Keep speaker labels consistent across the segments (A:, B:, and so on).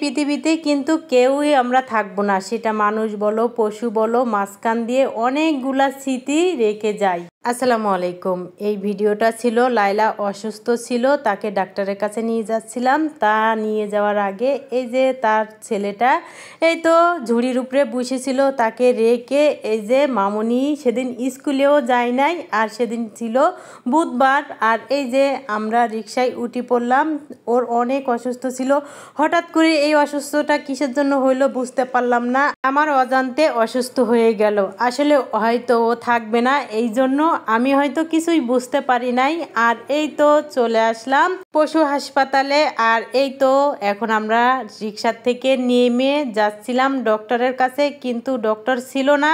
A: পৃথিবীতে কিন্তু কেউই আমরা থাকবো না, সেটা মানুষ বলো পশু বলো, মাঝখান দিয়ে অনেকগুলা স্মৃতি রেখে যায়। আসসালামু আলাইকুম। এই ভিডিওটা ছিল লাইলা অসুস্থ ছিল, তাকে ডাক্তারের কাছে নিয়ে যাচ্ছিলাম। তা নিয়ে যাওয়ার আগে এই যে তার ছেলেটা এই তো ঝুড়ির উপরে বসেছিল, তাকে রেখে এই যে মামুনি সেদিন স্কুলেও যায় নাই, আর সেদিন ছিল বুধবার। আর এই যে আমরা রিকশায় উঠে পড়লাম, ওর অনেক অসুস্থ ছিল। হঠাৎ করে এই অসুস্থতা কিসের জন্য হইলো বুঝতে পারলাম না, আমার অজান্তে অসুস্থ হয়ে গেল। আসলে হয়তো ও থাকবে না, এই জন্য আমি হয়তো কিছুই বুঝতে পারি নাই। আর এই তো চলে আসলাম পশু হাসপাতালে। আর এই তো এখন আমরা রিকশা থেকে নেমে যাচ্ছিলাম ডক্টরের কাছে, কিন্তু ডক্টর ছিল না,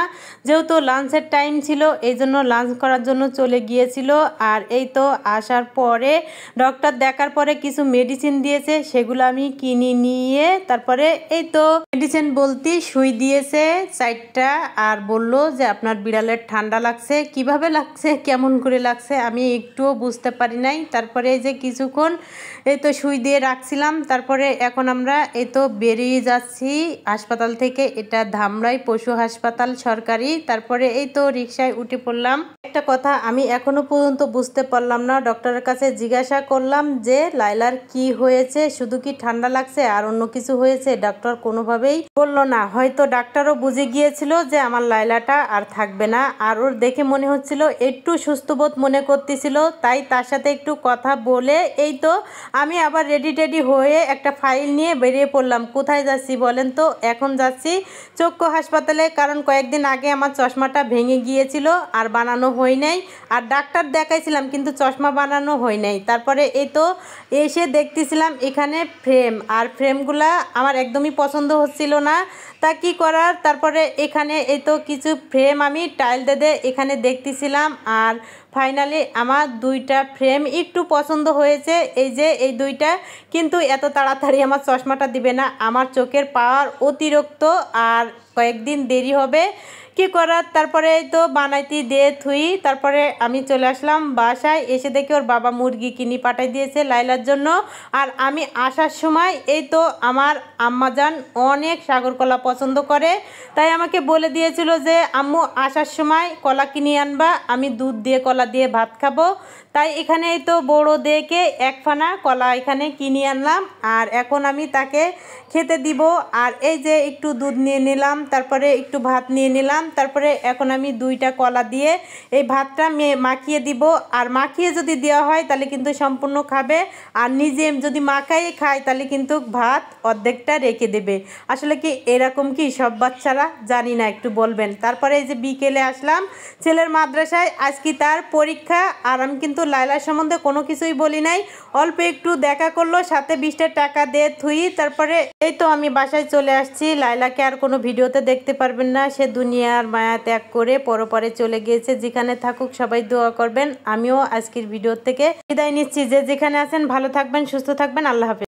A: যেহেতু লাঞ্চের টাইম ছিল এই জন্য লাঞ্চ করার জন্য চলে গিয়েছিল। আর এই তো আসার পরে ডক্টর দেখার পরে কিছু মেডিসিন দিয়েছে, সেগুলো আমি কিনে নিয়ে তারপরে এই তো মেডিসিন বলতে সুই দিয়েছে 4টা, আর বলল যে আপনার বিড়ালের ঠান্ডা লাগছে। কিভাবে লাগছে কেমন করে লাগছে আমি একটুও বুঝতে পারি নাই। তারপরে এই যে কিছুক্ষণ এই তো সুই দিয়ে রাখছিলাম, তারপরে এখন আমরা এই তো বেরিয়ে যাচ্ছি হাসপাতাল থেকে। এটা ধামরাই পশু হাসপাতাল সরকারি। তারপরে এই তো রিকশায় উঠে পড়লাম। একটা কথা আমি এখনো পর্যন্ত বুঝতে পারলাম না, ডক্টরের কাছে জিজ্ঞাসা করলাম যে লাইলার কি হয়েছে, শুধু কি ঠান্ডা লাগছে আর অন্য কিছু হয়েছে? ডক্টর কোনোভাবেই বলল না। হয়তো ডাক্তারও বুঝে গিয়েছিল যে আমার লাইলাটা আর থাকবে না, আর ওর দেখে মনে হচ্ছিল একটু সুস্থবোধ মনে করতেছিল, তাই তার সাথে একটু কথা বলে এই তো আমি আবার রেডি হয়ে একটা ফাইল নিয়ে বেরিয়ে পড়লাম। কোথায় যাচ্ছি বলেন তো? এখন যাচ্ছি চক্ষু হাসপাতালে, কারণ কয়েকদিন আগে আমার চশমাটা ভেঙে গিয়েছিল আর বানানো হয় নাই। আর ডাক্তার দেখাইছিলাম কিন্তু চশমা বানানো হয় নাই। তারপরে এই তো এসে দেখতেছিলাম এখানে ফ্রেম, আর ফ্রেমগুলা আমার একদমই পছন্দ হচ্ছিল না, তা কি করার। তারপরে এখানে এই তো কিছু ফ্রেম আমি টাইল দিয়ে এখানে দেখতেছিলাম, আর ফাইনালি আমার 2টা ফ্রেম একটু পছন্দ হয়েছে, এই যে এই 2টা। কিন্তু এত তাড়াতাড়ি আমার চশমাটা দিবে না, আমার চোখের পাওয়ার অতিরিক্ত, আর কয়েকদিন দেরি হবে, কি করার। তারপরে এই তো বানাইতে দিয়ে থুই, তারপরে আমি চলে আসলাম বাসায়। এসে দেখি ওর বাবা মুরগি কিনে পাঠাই দিয়েছে লাইলার জন্য। আর আমি আসার সময় এই তো আমার আম্মাজান অনেক সাগর কলা পছন্দ করে, তাই আমাকে বলে দিয়েছিল যে আম্মু আসার সময় কলা কিনে আনবা, আমি দুধ দিয়ে কলা দিয়ে ভাত খাবো। তাই এখানে এই তো বড় দেখে 1 ফানা কলা এখানে কিনে আনলাম, আর এখন আমি তাকে খেতে দিব। আর এই যে একটু দুধ নিয়ে নিলাম, তারপরে একটু ভাত নিয়ে নিলাম, তারপরে এখন আমি 2টা কলা দিয়ে এই ভাতটা মাখিয়ে দিব। আর মাখিয়ে যদি দেওয়া হয় তাহলে কিন্তু সম্পূর্ণ খাবে, আর নিজে যদি মাখাই খায় তাহলে কিন্তু ভাত অর্ধেকটা রেখে দেবে। আসলে কি এরকম কি সব বাচ্চারা? জানি না, একটু বলবেন। তারপরে এই যে বিকেলে আসলাম ছেলের মাদ্রাসায়, আজকে তার পরীক্ষা। আর আমি কিন্তু লাইলার সম্বন্ধে কোনো কিছুই বলি নাই, অল্প একটু দেখা করলো, সাথে 20টা টাকা দিয়ে থুই। তারপরে এই তো আমি বাসায় চলে আসছি। লাইলাকে আর কোনো ভিডিওতে দেখতে পারবেন না, সে দুনিয়ার মায়া ত্যাগ করে পরপারে চলে গিয়েছে। যেখানে থাকুক সবাই দোয়া করবেন। আমিও আজকের ভিডিও থেকে বিদায় নিচ্ছি। যে যেখানে আছেন ভালো থাকবেন, সুস্থ থাকবেন। আল্লাহ হাফেজ।